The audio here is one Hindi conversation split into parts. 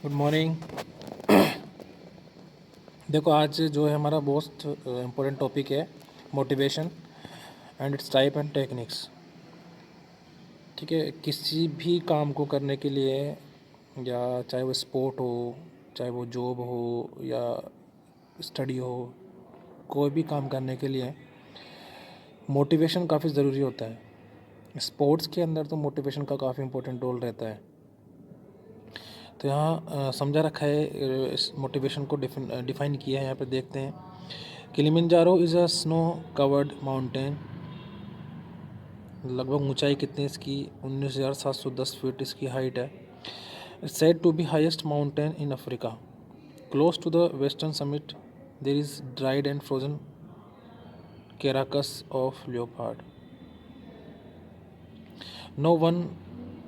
Good morning. देखो आज जो है हमारा मोस्ट इम्पोर्टेंट टॉपिक है motivation and it's type and techniques. ठीक है, किसी भी काम को करने के लिए या चाहे वो स्पोर्ट हो, चाहे वो जॉब हो या स्टडी हो, कोई भी काम करने के लिए मोटिवेशन काफ़ी ज़रूरी होता है। स्पोर्ट्स के अंदर तो मोटिवेशन का काफ़ी इम्पोर्टेंट रोल रहता है। तो यहाँ समझा रखा है, इस मोटिवेशन को डिफाइन किया है। यहाँ पे देखते हैं, Kilimanjaro is a snow covered mountain. लगभग ऊंचाई कितनी इसकी? 19,710 फीट इसकी हाइट है। It's said to be highest mountain in Africa. Close to the western summit there is dried and frozen carcass of leopard. No one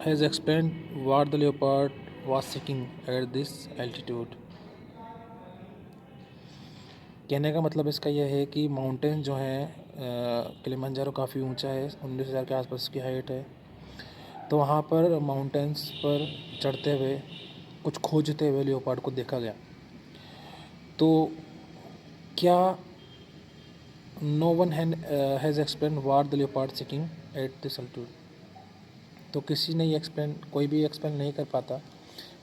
has explain what the leopard was seeking at this altitude। कहने का मतलब इसका यह है कि माउंटेन जो है किलिमंजारो काफ़ी ऊंचा है, 19,000 के आसपास की हाइट है। तो वहाँ पर माउंटेन्स पर चढ़ते हुए कुछ खोजते हुए लियोपार्ड को देखा गया। तो क्या no one has explain what the leopard seeking at this altitude. तो किसी ने एक्सप्लेन, कोई भी एक्सप्लेन नहीं कर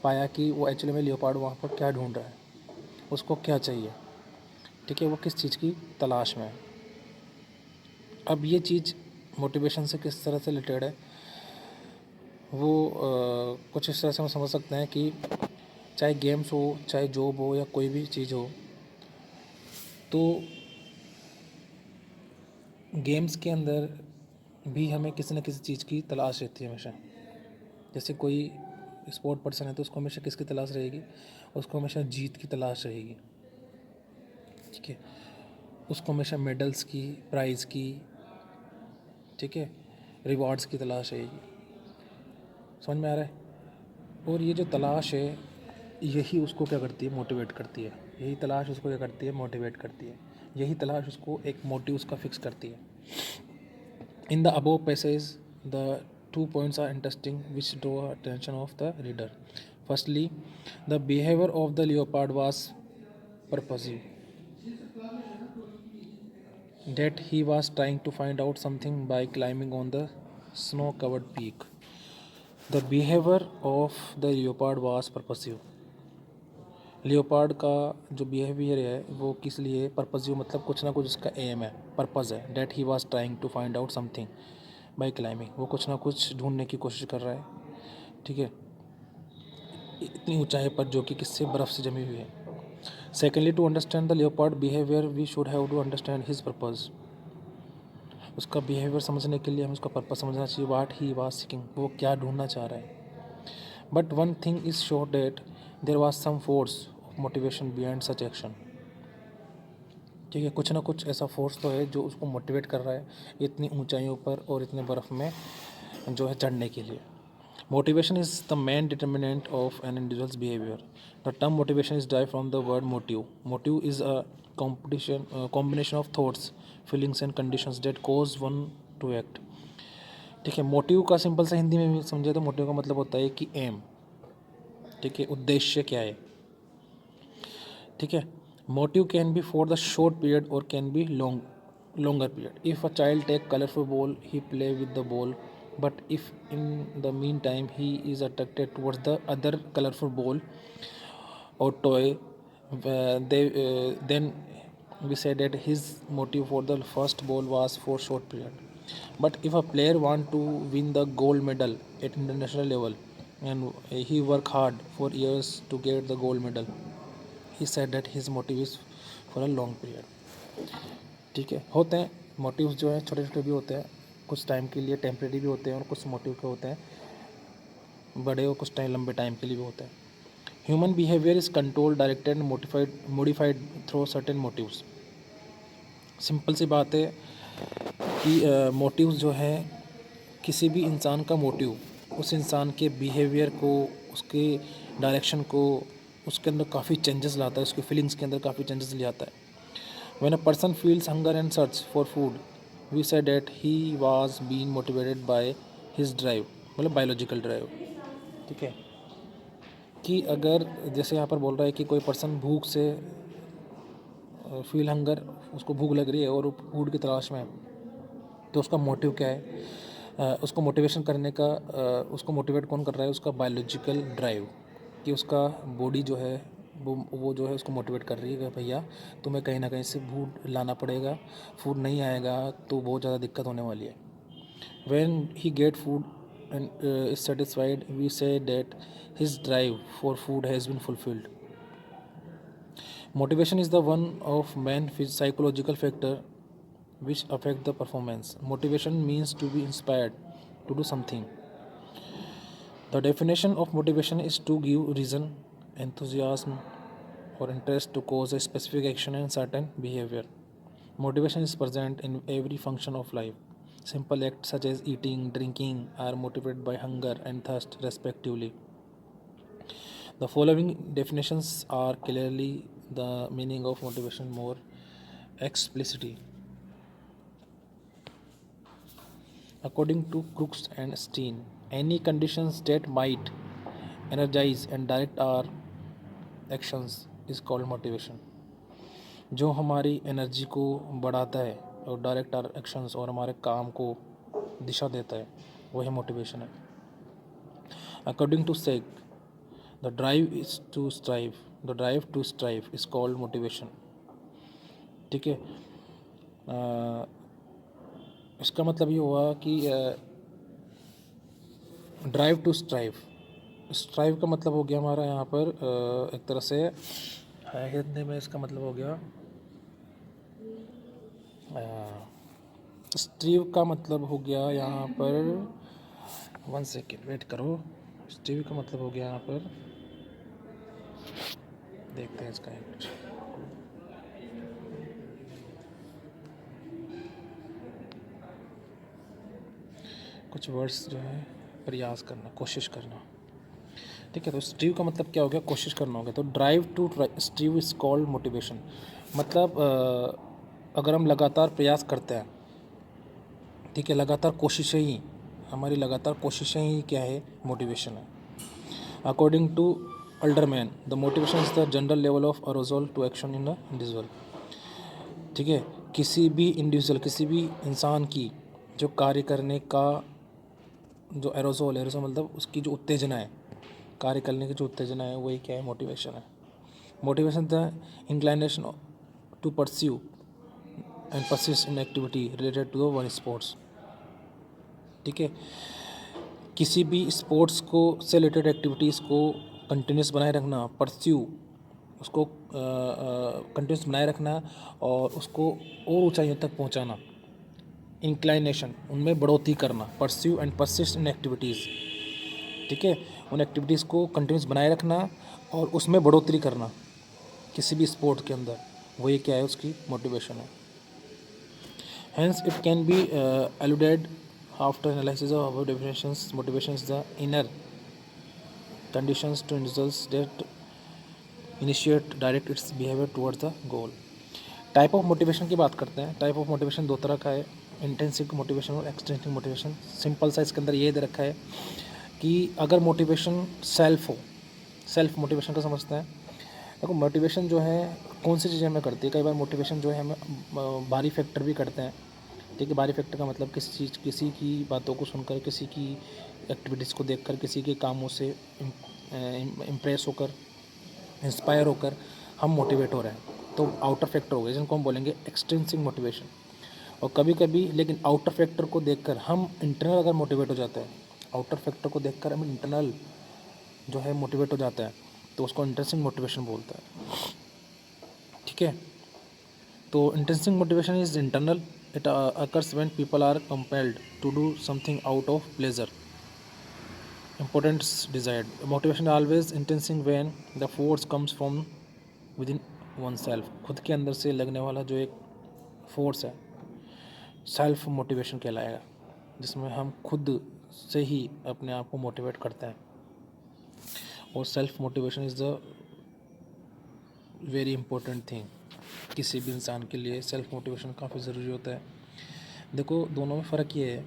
पाया कि वो एक्चुअली में लियोपार्ड वहाँ पर क्या ढूंढ रहा है, उसको क्या चाहिए। ठीक है, वो किस चीज़ की तलाश में है। अब ये चीज़ मोटिवेशन से किस तरह से रिलेटेड है, वो कुछ इस तरह से हम समझ सकते हैं कि चाहे गेम्स हो, चाहे जॉब हो या कोई भी चीज़ हो, तो गेम्स के अंदर भी हमें किसी न किसी चीज़ की तलाश रहती है हमेशा। जैसे कोई स्पोर्ट पर्सन है तो उसको हमेशा किसकी तलाश रहेगी? उसको हमेशा जीत की तलाश रहेगी। ठीक है, उसको हमेशा मेडल्स की, प्राइज़ की, ठीक है, रिवॉर्ड्स की तलाश रहेगी। समझ में आ रहा है? और ये जो तलाश है यही उसको क्या करती है? मोटिवेट करती है। यही तलाश उसको क्या करती है? मोटिवेट करती है। यही तलाश उसको एक मोटिव उसका फिक्स करती है। In the above passage the 2 points are interesting which draw attention of the reader. Firstly, the behavior of the leopard was purposive, that he was trying to find out something by climbing on the snow covered peak. The behavior of the leopard was purposive. Leopard का जो बिहेवियर है वो किस लिए पर्पज़िव, मतलब कुछ ना कुछ उसका एम है, पर्पज़ है। That he was trying to find out something by climbing. वो कुछ ना कुछ ढूंढने की कोशिश कर रहा है। ठीक है, इतनी ऊंचाई पर जो कि किससे? बर्फ़ से जमी हुई है। Secondly, to understand the leopard behaviour we should have to understand his purpose. उसका बिहेवियर समझने के लिए हमें उसका पर्पज़ समझना चाहिए। वाट ही वाज सीकिंग, वो क्या ढूंढना चाह रहा है। But one thing is sure, that there was some force of motivation behind such action. ठीक है, कुछ ना कुछ ऐसा फोर्स तो है जो उसको मोटिवेट कर रहा है इतनी ऊंचाइयों पर और इतने बर्फ़ में जो है चढ़ने के लिए। Motivation is the main determinant of an individual's behaviour. The term motivation is डाइव from the word motive. Motive is a combination of thoughts, feelings and conditions that cause one to act. ठीक है, मोटिव का सिंपल सा हिंदी में भी समझे तो मोटिव का मतलब होता है कि एम। ठीक है, उद्देश्य क्या है। ठीक है, motive can be for the short period और can be longer period. If a child take colorful ball, he play with the ball, but if in the meantime he is attracted towards the other colorful ball or toy, then we say that his motive for the first ball was for short period. But if a player want to win the gold medal at international level and he work hard for years to get the gold medal, he said that his motive is for a long period. ठीक है, होते हैं मोटिव्स जो हैं छोटे छोटे भी होते हैं, कुछ टाइम के लिए टेम्परेरी भी होते हैं, और कुछ मोटिव के होते हैं बड़े और कुछ टाइम लंबे टाइम के लिए भी होते हैं। Human behaviour is control, directed, modified through certain motives. Simple सी बात है कि मोटिव्स जो है, किसी भी इंसान का मोटिव उस इंसान के बिहेवियर को, उसके डायरेक्शन को, उसके अंदर काफ़ी चेंजेस लाता है, उसकी फीलिंग्स के अंदर काफ़ी चेंजेस ले आता है। When a person feels hunger and search for food, we say that he was being motivated by his drive, मतलब biological drive। ठीक है, कि अगर जैसे यहाँ पर बोल रहा है कि कोई पर्सन भूख से फील हंगर, उसको भूख लग रही है और वो फूड की तलाश में है, तो उसका मोटिव क्या है? उसको मोटिवेशन करने का उसको मोटिवेट कौन कर रहा है? उसका बायोलॉजिकल ड्राइव, कि उसका बॉडी जो है वो जो है उसको मोटिवेट कर रही है कि भैया तुम्हें कहीं ना कहीं से फूड लाना पड़ेगा, फूड नहीं आएगा तो बहुत ज़्यादा दिक्कत होने वाली है. When he get food and is satisfied, we say that his drive for food has been fulfilled. Motivation is the one of main psychological factor which affect the performance. Motivation means to be inspired to do something. The definition of motivation is to give reason, enthusiasm, or interest to cause a specific action and certain behavior. Motivation is present in every function of life. Simple acts such as eating, drinking are motivated by hunger and thirst, respectively. The following definitions are clearly the meaning of motivation more explicitly. According to Crooks and Steen, any conditions that might energize and direct our actions is called motivation. जो हमारी एनर्जी को बढ़ाता है और डायरेक्ट आवर एक्शंस और हमारे काम को दिशा देता है, वही मोटिवेशन है. According to Sage, the drive to strive is called motivation. ठीक है. इसका मतलब ये हुआ कि ड्राइव टू स्ट्राइव, स्ट्राइव का मतलब हो गया हमारा यहाँ पर एक तरह से हिंदी में इसका मतलब हो गया, स्ट्रीव का मतलब हो गया यहाँ पर, 1 सेकेंड वेट करो. स्ट्रीव का मतलब हो गया यहाँ पर, देखते हैं इसका एक कुछ वर्ड्स जो है, प्रयास करना, कोशिश करना. ठीक है. तो स्ट्रीव का मतलब क्या हो गया? कोशिश करना हो गया. तो drive to strive is called motivation. मतलब अगर हम लगातार प्रयास करते हैं, ठीक है, लगातार कोशिशें ही, हमारी लगातार कोशिशें ही क्या है? मोटिवेशन है. According to Alderman, the motivation is the general level of arousal to action in a individual. ठीक है. किसी भी इंडिविजुअल, किसी भी इंसान की जो कार्य करने का जो एरोजोल मतलब उसकी जो उत्तेजना है, कार्य करने की जो उत्तेजना है, वही क्या है? मोटिवेशन है. Motivation the inclination to pursue and persist in activity related to the one sports. ठीक है. किसी भी स्पोर्ट्स को से रिलेटेड एक्टिविटीज़ को कंटिन्यूस बनाए रखना, परस्यू उसको कंटिन्यूस बनाए रखना और उसको और ऊंचाइयों तक पहुंचाना. इंक्लाइनेशन, उनमें बढ़ोतरी करना. Pursue and persist in activities. ठीक है. उन एक्टिविटीज़ को कंटिन्यूस बनाए रखना और उसमें बढ़ोतरी करना किसी भी स्पोर्ट के अंदर, वही क्या है? उसकी मोटिवेशन है. Hence, it can be alluded after analysis of our definitions. Motivation is the inner conditions to individuals that initiate, direct its behavior towards the goal. Type of motivation की बात करते हैं. टाइप ऑफ मोटिवेशन दो तरह का है, इंटेंसिव मोटिवेशन और एक्सटेंसिव मोटिवेशन. सिंपल सा इसके अंदर ये दे रखा है कि अगर मोटिवेशन सेल्फ हो, सेल्फ मोटिवेशन का समझते हैं. देखो, मोटिवेशन जो है कौन सी चीज़ें हमें करती है? कई बार मोटिवेशन जो है हमें बाहरी फैक्टर भी करते हैं. ठीक है. बाहरी फैक्टर का मतलब किसी चीज़, किसी की बातों को सुनकर, किसी की एक्टिविटीज़ को देखकर, किसी के कामों से इम्प्रेस होकर, इंस्पायर होकर हम मोटिवेट हो रहे हैं, तो आउटर फैक्टर हो गए, जिनको हम बोलेंगे एक्सटेंसिव मोटिवेशन. और कभी कभी लेकिन आउटर फैक्टर को देखकर हम इंटरनल अगर मोटिवेट हो जाते हैं, आउटर फैक्टर को देखकर हम इंटरनल जो है मोटिवेट हो जाता है, तो उसको इंटेंसिव मोटिवेशन बोलता है. ठीक है. तो intensive motivation is internal. It occurs when people are compelled to do something out of pleasure, importance, desired. Motivation always intensive when the force comes from within oneself. खुद के अंदर से लगने वाला जो एक फोर्स है, सेल्फ मोटिवेशन कहलाएगा, जिसमें हम खुद से ही अपने आप को मोटिवेट करते हैं. और self motivation is the very important thing. किसी भी इंसान के लिए सेल्फ मोटिवेशन काफ़ी ज़रूरी होता है. देखो, दोनों में फ़र्क ये है,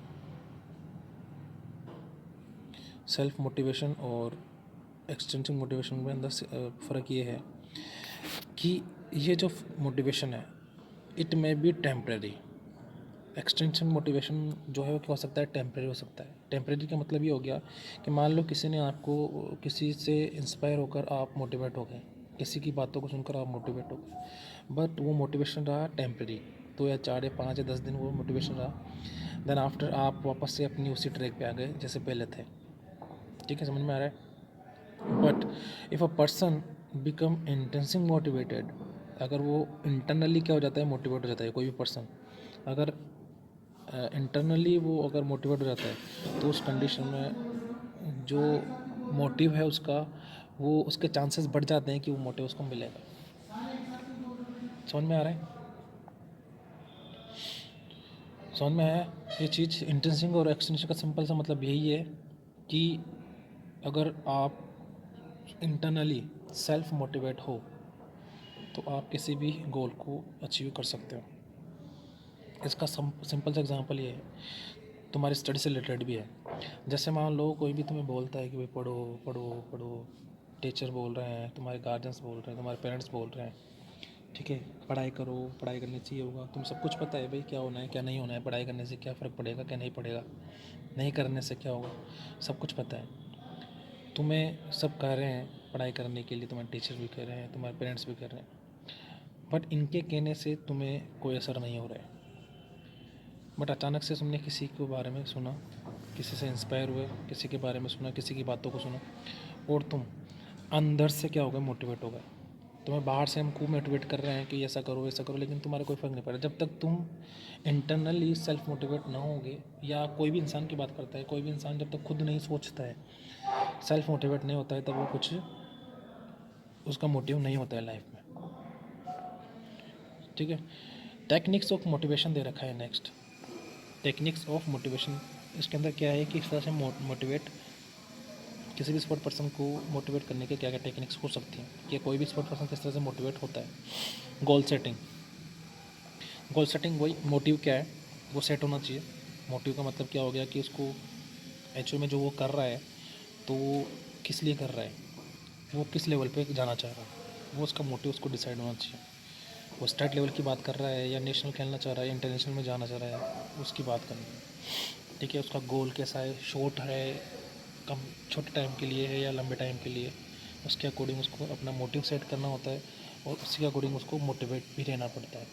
सेल्फ मोटिवेशन और एक्सटेंसिव मोटिवेशन में अंदर फ़र्क ये है कि ये जो मोटिवेशन है it may be temporary. Extension motivation जो है वो क्या हो सकता है, टेम्प्रेरी हो सकता है। टेम्प्रेरी का मतलब ये हो गया कि मान लो किसी ने आपको, किसी से इंस्पायर होकर आप मोटिवेट हो गए, किसी की बातों को सुनकर आप मोटिवेट हो गए, बट वो मोटिवेशन रहा टेम्प्रेरी, 2 या 4 या 5 या 10 दिन वो मोटिवेशन रहा। देन आफ्टर आप वापस से अपनी उसी ट्रैक पे आ गए जैसे पहले थे। ठीक है, समझ में आ रहा है? But if a person become intensive motivated, अगर वो इंटरनली क्या हो जाता है, मोटिवेट हो जाता है कोई भी पर्सन, अगर इंटरनली वो अगर मोटिवेट हो जाता है तो उस कंडीशन में जो मोटिव है उसका, वो उसके चांसेस बढ़ जाते हैं कि वो मोटिव उसको मिलेगा। समझ में आ रहा है? समझ में आया ये चीज़? इंटेंसिव और एक्सटेंसिव का सिंपल सा मतलब यही है कि अगर आप इंटरनली सेल्फ मोटिवेट हो तो आप किसी भी गोल को अचीव कर सकते हो। इसका सिंपल सा एग्जांपल ये है, तुम्हारी स्टडी से रिलेटेड भी है। जैसे मान लो कोई भी तुम्हें बोलता है कि भाई पढ़ो पढ़ो पढ़ो, टीचर बोल रहे हैं, तुम्हारे गार्जियंस बोल रहे हैं, तुम्हारे पेरेंट्स बोल रहे हैं, ठीक है, पढ़ाई करो, पढ़ाई करने से ये होगा, तुम सब कुछ पता है भाई क्या होना है क्या नहीं होना है, पढ़ाई करने से क्या फ़र्क पड़ेगा क्या नहीं पड़ेगा, नहीं करने से क्या होगा, सब कुछ पता है। तुम्हें सब कह रहे हैं पढ़ाई करने के लिए, तुम्हारे टीचर भी कह रहे हैं, तुम्हारे पेरेंट्स भी कह रहे हैं, बट इनके कहने से तुम्हें कोई असर नहीं हो रहा है। बट अचानक से तुमने किसी के बारे में सुना, किसी से इंस्पायर हुए, किसी के बारे में सुना, किसी की बातों को सुना, और तुम अंदर से क्या हो गए, मोटिवेट हो गए। तुम्हें बाहर से हम खूब मोटिवेट कर रहे हैं कि ऐसा करो ऐसा करो, लेकिन तुम्हारा कोई फ़र्क नहीं पड़ रहा जब तक तुम इंटरनली सेल्फ मोटिवेट ना होगे। या कोई भी इंसान की बात करता है, कोई भी इंसान जब तक खुद नहीं सोचता है, सेल्फ मोटिवेट नहीं होता है, तब वो कुछ उसका मोटिव नहीं होता है लाइफ में। ठीक है, टेक्निक्स ऑफ मोटिवेशन दे रखा है। नेक्स्ट, टेक्निक्स ऑफ मोटिवेशन, इसके अंदर क्या है कि इस तरह से मोटिवेट, किसी भी स्पोर्ट पर्सन को मोटिवेट करने के क्या क्या टेक्निक्स हो सकती हैं, कि कोई भी स्पोर्ट पर्सन किस तरह से मोटिवेट होता है। गोल सेटिंग, गोल सेटिंग वही मोटिव क्या है वो सेट होना चाहिए। मोटिव का मतलब क्या हो गया कि उसको एक्चुअल में जो वो कर रहा है तो वो किस लिए कर रहा है, वो किस लेवल पे जाना चाह रहा है, वो उसका मोटिव उसको डिसाइड होना चाहिए। वो स्टेट लेवल की बात कर रहा है या नेशनल खेलना चाह रहा है या इंटरनेशनल में जाना चाह रहा है, उसकी बात करनी है। ठीक है, उसका गोल कैसा है, शॉर्ट है, कम छोटे टाइम के लिए है या लंबे टाइम के लिए, उसके अकॉर्डिंग उसको अपना मोटिव सेट करना होता है और उसी के अकॉर्डिंग उसको मोटिवेट भी रहना पड़ता है।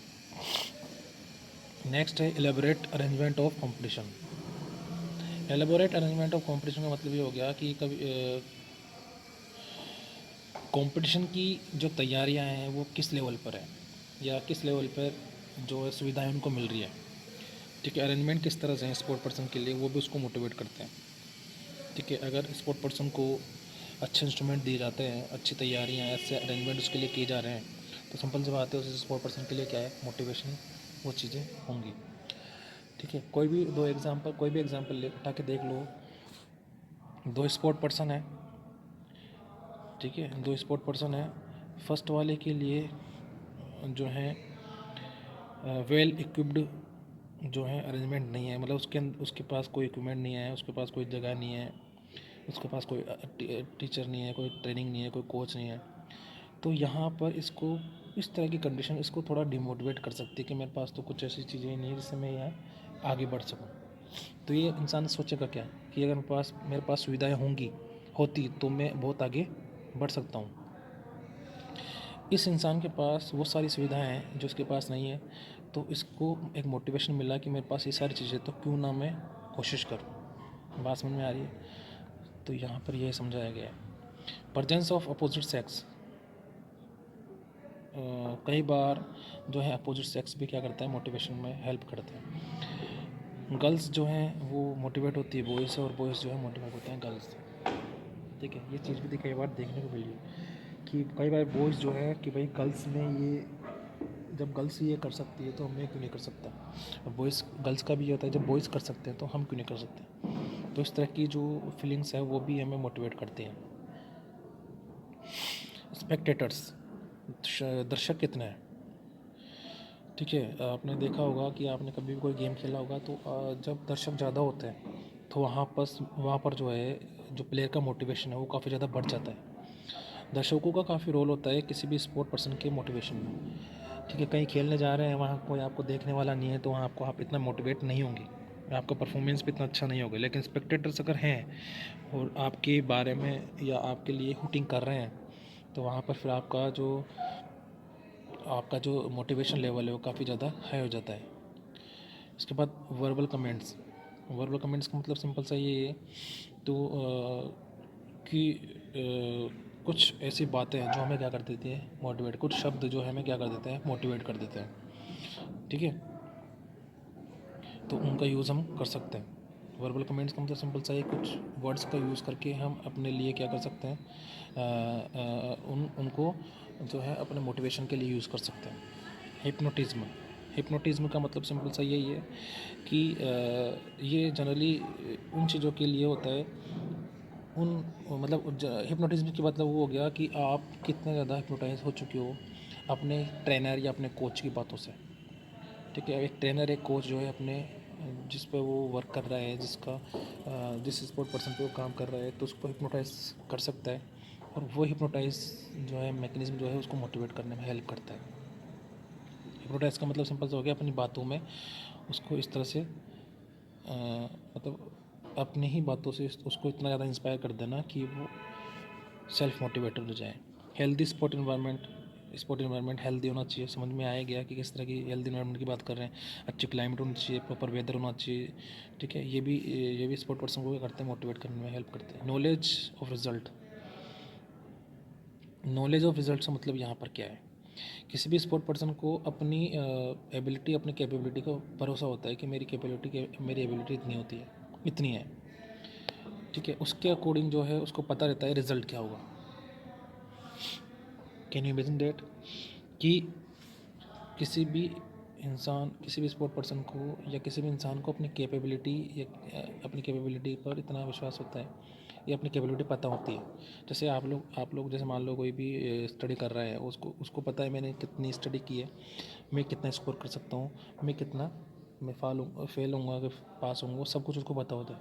नेक्स्ट है elaborate arrangement of competition. Elaborate arrangement of competition का मतलब ये हो गया कि कभी कंपटीशन की जो तैयारियां हैं वो किस लेवल पर है या किस लेवल पर जो है सुविधाएं उनको मिल रही है। ठीक है, अरेंजमेंट किस तरह से है स्पोर्ट पर्सन के लिए, वो भी उसको मोटिवेट करते हैं। ठीक है, अगर स्पोर्ट पर्सन को अच्छे इंस्ट्रूमेंट दिए जाते हैं, अच्छी तैयारियाँ, ऐसे अरेंजमेंट उसके लिए किए जा रहे हैं, तो सिंपल सी बात है उस स्पोर्ट पर्सन के लिए क्या है, मोटिवेशन, वो चीज़ें होंगी। ठीक है, कोई भी एग्जांपल ले उठा के देख लो। 2 स्पोर्ट पर्सन है, ठीक है, 2 स्पोर्ट पर्सन है। फर्स्ट वाले के लिए जो है वेल इक्विप्ड जो है अरेंजमेंट नहीं है, मतलब उसके पास कोई इक्विपमेंट नहीं है, उसके पास कोई जगह नहीं है, उसके पास कोई टीचर नहीं है, कोई ट्रेनिंग नहीं है, कोई कोच नहीं है। तो यहाँ पर इसको इस तरह की कंडीशन इसको थोड़ा डिमोटिवेट कर सकती है कि मेरे पास तो कुछ ऐसी चीज़ें नहीं है जिससे मैं यहाँ आगे बढ़ सकूँ। तो ये इंसान सोचेगा क्या कि अगर मेरे पास सुविधाएं होती तो मैं बहुत आगे बढ़ सकता हूँ। इस इंसान के पास वो सारी सुविधाएं हैं जो उसके पास नहीं है, तो इसको एक मोटिवेशन मिला कि मेरे पास ये सारी चीज़ें तो क्यों ना मैं कोशिश करूँ। बात समझ में आ रही है? तो यहाँ पर यह समझाया गया है। प्रेजेंस ऑफ अपोजिट सेक्स, कई बार जो है अपोजिट सेक्स भी क्या करता है, मोटिवेशन में हेल्प करते हैं। गर्ल्स जो हैं वो मोटिवेट होती है बॉयज़ से, और बॉयज़ जो है मोटिवेट होते हैं गर्ल्स से। ठीक है, ये चीज़ भी कई बार देखने को मिली है कि कई बार बॉयज़ जो है कि भाई गर्ल्स ने ये, जब गर्ल्स ये कर सकती है तो मैं क्यों नहीं कर सकता, और बॉयज़ गर्ल्स का भी ये होता है जब बॉयज़ कर सकते हैं तो हम क्यों नहीं कर सकते। तो इस तरह की जो फीलिंग्स है वो भी हमें मोटिवेट करती हैं। स्पेक्टेटर्स, दर्शक कितने हैं। ठीक है, आपने देखा होगा कि आपने कभी भी कोई गेम खेला होगा तो जब दर्शक ज़्यादा होते हैं तो वहाँ पर जो है जो प्लेयर का मोटिवेशन है वो काफ़ी ज़्यादा बढ़ जाता है। दर्शकों का काफ़ी रोल होता है किसी भी स्पोर्ट पर्सन के मोटिवेशन में। ठीक है, कहीं खेलने जा रहे हैं, वहाँ कोई आपको देखने वाला नहीं है, तो वहाँ आप इतना मोटिवेट नहीं होंगे, आपका परफॉर्मेंस भी इतना अच्छा नहीं होगा। लेकिन स्पेक्टेटर्स अगर हैं और आपके बारे में या आपके लिए हुटिंग कर रहे हैं, तो वहाँ पर फिर आपका जो मोटिवेशन लेवल है वो काफ़ी ज़्यादा हाई हो जाता है। इसके बाद वर्बल कमेंट्स का मतलब सिंपल सा ये है तो कि कुछ ऐसी बातें हैं जो हमें क्या कर देती है मोटिवेट, कुछ शब्द जो हमें क्या कर देते हैं मोटिवेट कर देते हैं। ठीक है, तो उनका यूज़ हम कर सकते हैं। वर्बल कमेंट्स का मतलब सिंपल सा है, कुछ वर्ड्स का यूज़ करके हम अपने लिए क्या कर सकते हैं, उनको जो है अपने मोटिवेशन के लिए यूज़ कर सकते हैं। हिप्नोटिज्म का मतलब सिंपल सा यही है कि ये जनरली उन चीज़ों के लिए होता है, हिप्नोटिज्म की मतलब वो हो गया कि आप कितने ज़्यादा हिप्नोटाइज हो चुके हो अपने ट्रेनर या अपने कोच की बातों से। ठीक है, एक ट्रेनर एक कोच जो है अपने जिस पे वो वर्क कर रहा है, जिस स्पोर्ट पर्सन पे वो काम कर रहा है, तो उसको हिप्नोटाइज कर सकता है, और वो हिप्नोटाइज जो है मैकेनिज्म जो है उसको मोटिवेट करने में हेल्प करता है। हिप्नोटाइज का मतलब सिंपल सा हो गया अपनी बातों में उसको इस तरह से मतलब अपनी ही बातों से उसको इतना ज़्यादा इंस्पायर कर देना कि वो सेल्फ मोटिवेटेड हो जाए। हेल्दी स्पोर्ट इन्वायरमेंट हेल्दी होना चाहिए। समझ में आया गया कि किस तरह की हेल्दी इन्वायरमेंट की बात कर रहे हैं। अच्छी क्लाइमेट होनी चाहिए, प्रॉपर वेदर होना चाहिए। ठीक है, ये भी स्पोर्ट पर्सन को क्या करते हैं, मोटिवेट करने में हेल्प करते हैं। नॉलेज ऑफ रिजल्ट का मतलब यहाँ पर क्या है, किसी भी स्पोर्ट पर्सन को अपनी एबिलिटी अपनी कैपेबिलिटी का भरोसा होता है कि मेरी एबिलिटी इतनी है। ठीक है, उसके अकॉर्डिंग जो है उसको पता रहता है रिजल्ट क्या होगा। कैन यू इमेजिन डेट कि किसी भी स्पोर्ट पर्सन को या किसी भी इंसान को अपनी कैपेबिलिटी पर इतना विश्वास होता है या अपनी कैपेबिलिटी पता होती है। जैसे आप लोग जैसे मान लो कोई भी स्टडी कर रहा है, उसको पता है मैंने कितनी स्टडी की है, मैं कितना स्कोर कर सकता हूँ, मैं फेल होऊंगा कि पास होऊंगा, वो सब कुछ उसको पता होता है।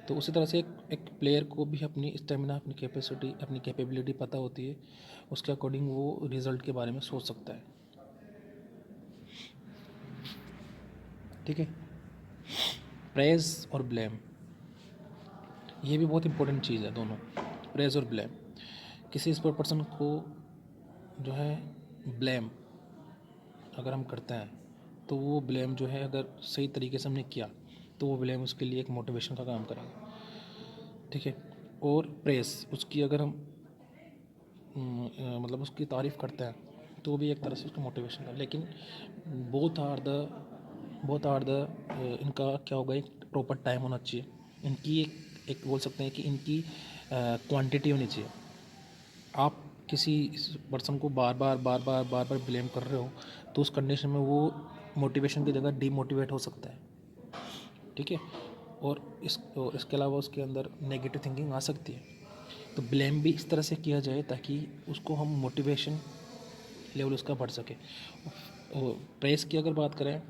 तो उसी तरह से एक प्लेयर को भी अपनी स्टेमिना, अपनी कैपेसिटी, अपनी कैपेबिलिटी पता होती है, उसके अकॉर्डिंग वो रिज़ल्ट के बारे में सोच सकता है। ठीक है, प्रेज़ और ब्लेम, ये भी बहुत इंपॉर्टेंट चीज़ है दोनों, प्रेज़ और ब्लेम। किसी स्पोर्ट पर्सन को जो है ब्लेम अगर हम करते हैं, तो वो ब्लेम जो है अगर सही तरीके से हमने किया तो वो ब्लेम उसके लिए एक मोटिवेशन का काम करेगा। ठीक है, और प्रेस उसकी अगर हम मतलब उसकी तारीफ़ करते हैं तो भी एक तरह से उसका मोटिवेशन है। लेकिन बोथ आर द इनका क्या होगा, एक प्रॉपर टाइम होना चाहिए। इनकी एक बोल सकते हैं कि इनकी क्वांटिटी होनी चाहिए। आप किसी पर्सन को बार बार ब्लेम कर रहे हो तो उस कंडीशन में वो मोटिवेशन की जगह डीमोटिवेट हो सकता है। ठीक है, और इसके अलावा उसके अंदर नेगेटिव थिंकिंग आ सकती है। तो ब्लेम भी इस तरह से किया जाए ताकि उसको हम मोटिवेशन लेवल उसका बढ़ सके। और प्रेस की अगर बात करें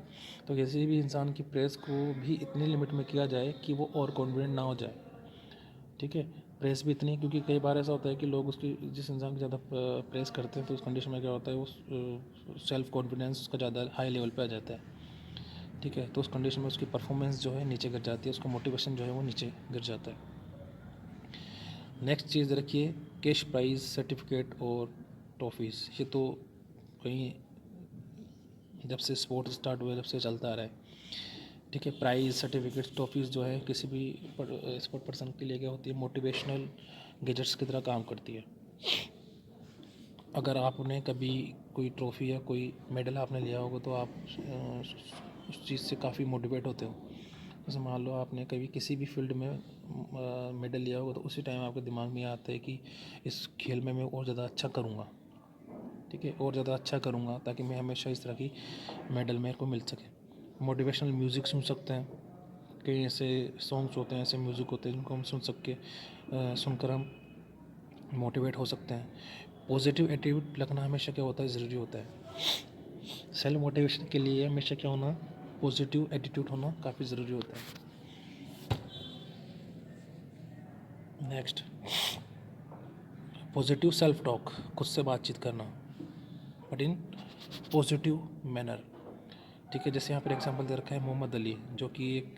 तो किसी भी इंसान की प्रेस को भी इतनी लिमिट में किया जाए कि वो और कॉन्फिडेंट ना हो जाए। ठीक है, प्रेस भी इतनी, क्योंकि कई बार ऐसा होता है कि लोग उसकी जिस इंसान की ज़्यादा प्रेस करते हैं तो उस कंडीशन में क्या होता है, वो सेल्फ कॉन्फिडेंस उसका ज़्यादा हाई लेवल पे आ जाता है। ठीक है, तो उस कंडीशन में उसकी परफॉर्मेंस जो है नीचे गिर जाती है, उसका मोटिवेशन जो है वो नीचे गिर जाता है। नेक्स्ट चीज़ रखिए, कैश प्राइज़, सर्टिफिकेट और ट्रॉफीज़। ये तो कहीं जब से स्पोर्ट स्टार्ट हुआ जब से चलता आ रहा है। ठीक है, प्राइज़, सर्टिफिकेट्स, ट्रॉफीज़ जो है किसी भी स्पोर्ट पर्सन के लिए क्या होती है, मोटिवेशनल गैजेट्स की तरह काम करती है। अगर आपने कभी कोई ट्रॉफ़ी या कोई मेडल आपने लिया होगा तो आप उस चीज़ से काफ़ी मोटिवेट होते हो। जैसे मान लो आपने कभी किसी भी फील्ड में मेडल लिया होगा तो उसी टाइम आपके दिमाग में आता है कि इस खेल में मैं और ज़्यादा अच्छा करूँगा। ठीक है, और ज़्यादा अच्छा करूँगा ताकि मैं हमेशा इस तरह की मेडल मेरे को मिल सके। मोटिवेशनल म्यूज़िक सुन सकते हैं, कई ऐसे सॉन्ग्स होते हैं, ऐसे म्यूज़िक होते हैं जिनको हम सुनकर हम मोटिवेट हो सकते हैं। पॉजिटिव एटीट्यूड रखना हमेशा क्या होता है, ज़रूरी होता है। सेल्फ मोटिवेशन के लिए हमेशा क्या होना, पॉजिटिव एटीट्यूड होना काफ़ी ज़रूरी होता है। नेक्स्ट, पॉजिटिव सेल्फ टॉक, खुद से बातचीत करना, बट इन पॉजिटिव मैनर। ठीक है, जैसे यहाँ पर एग्जांपल दे रखा है मोहम्मद अली, जो कि एक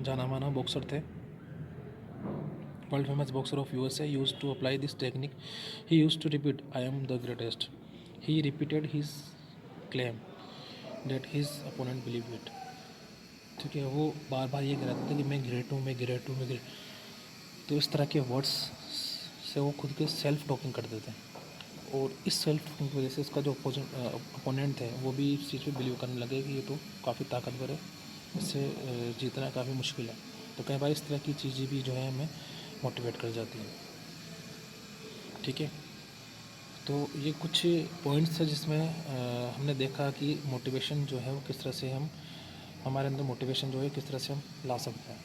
जाना माना बॉक्सर थे, world famous boxer of USA, used to apply this technique, he used to repeat I am the greatest, he repeated his claim that his opponent believe it. ठीक है, वो बार बार ये कह रहा था कि मैं ग्रेट हूँ, मैं ग्रेट हूँ, मैं ग्रेट। तो इस तरह के वर्ड्स से वो खुद के सेल्फ टॉकिंग करते थे, और इस सेल्फ टॉकिंग की वजह से उसका जो अपोनेंट थे वो भी इस चीज़ पे बिलीव करने लगे कि ये तो काफ़ी ताकतवर है, इससे जीतना काफ़ी मुश्किल है। तो कई बार इस तरह की चीज़ें भी जो है हमें मोटिवेट कर जाती हैं। ठीक है, तो ये कुछ पॉइंट्स है जिसमें हमने देखा कि मोटिवेशन जो है वो किस तरह से हम, हमारे अंदर मोटिवेशन जो है किस तरह से हम ला सकते हैं।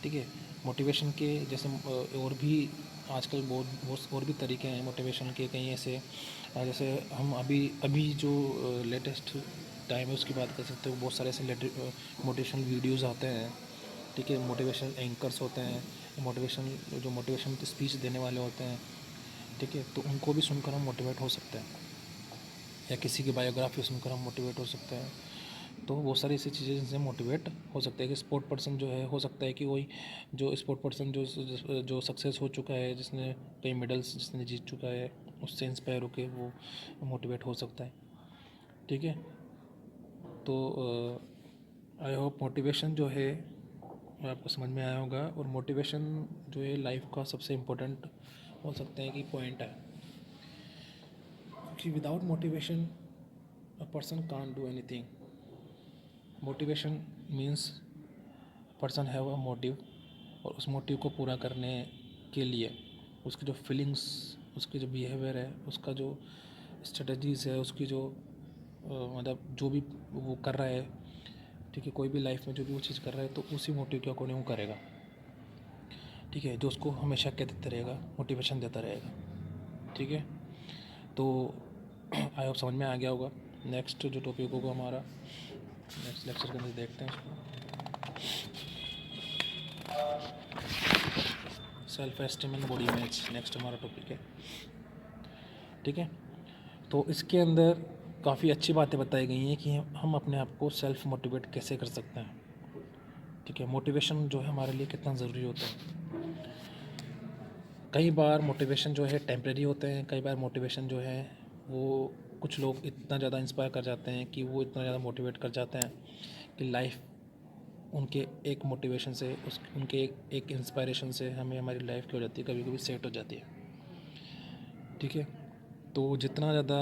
ठीक है, मोटिवेशन के जैसे और भी आजकल बहुत और भी तरीके हैं मोटिवेशन के, कई ऐसे जैसे हम अभी जो लेटेस्ट टाइम है उसकी बात कर सकते हो, बहुत सारे ऐसे मोटिवेशनल वीडियोज़ आते हैं। ठीक है, मोटिवेशनल एंकर्स होते हैं, मोटिवेशन की स्पीच देने वाले होते हैं। ठीक है, तो उनको भी सुनकर हम मोटिवेट हो सकते हैं, या किसी की बायोग्राफी सुनकर हम मोटिवेट हो सकते हैं। तो बहुत सारी ऐसी चीज़ें जिनसे मोटिवेट हो सकते हैं कि स्पोर्ट पर्सन जो है, हो सकता है कि वही जो स्पोर्ट पर्सन जो सक्सेस हो चुका है, जिसने कई मेडल्स जिसने जीत चुका है, उससे इंस्पायर होकर वो मोटिवेट हो सकता है। ठीक है, तो आई होप मोटिवेशन जो है आपको समझ में आया होगा, और मोटिवेशन जो है लाइफ का सबसे इम्पोर्टेंट हो सकता है कि पॉइंट है, कि without motivation a person can't do anything. Motivation means person have a motive, और उस मोटिव को पूरा करने के लिए उसकी जो फीलिंग्स, उसकी जो बिहेवियर है, उसका जो स्ट्रेटजीज़ है, उसकी जो मतलब जो भी वो कर रहा है। ठीक है, कोई भी लाइफ में जो भी वो चीज़ कर रहा है तो उसी मोटिव के अकॉर्डिंग वो करेगा। ठीक है, जो उसको हमेशा क्या देता रहेगा, मोटिवेशन देता रहेगा। ठीक है, तो आई होप समझ में आ गया होगा। नेक्स्ट जो टॉपिक होगा हमारा नेक्स्ट लेक्चर के अंदर देखते हैं इसको, self esteem and body image next हमारा टॉपिक है। ठीक है, तो इसके अंदर काफ़ी अच्छी बातें बताई गई हैं कि हम अपने आप को सेल्फ मोटिवेट कैसे कर सकते हैं। ठीक है, मोटिवेशन जो है हमारे लिए कितना ज़रूरी होता है। कई बार मोटिवेशन जो है टेम्प्रेरी होते हैं, कई बार मोटिवेशन जो है वो कुछ लोग इतना ज़्यादा इंस्पायर कर जाते हैं कि वो इतना ज़्यादा मोटिवेट कर जाते हैं कि लाइफ उनके एक मोटिवेशन से उनके एक इंस्पायरेशन से हमें हमारी लाइफ की हो जाती है, कभी कभी सेट हो जाती है। ठीक है, तो जितना ज़्यादा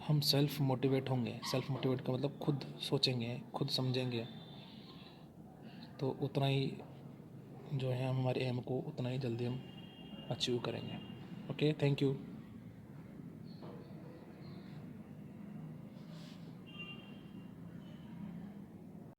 हम सेल्फ मोटिवेट होंगे, सेल्फ मोटिवेट का मतलब खुद सोचेंगे, खुद समझेंगे, तो उतना ही जो है हम हमारे एम को उतना ही जल्दी हम अचीव करेंगे। Okay, thank you.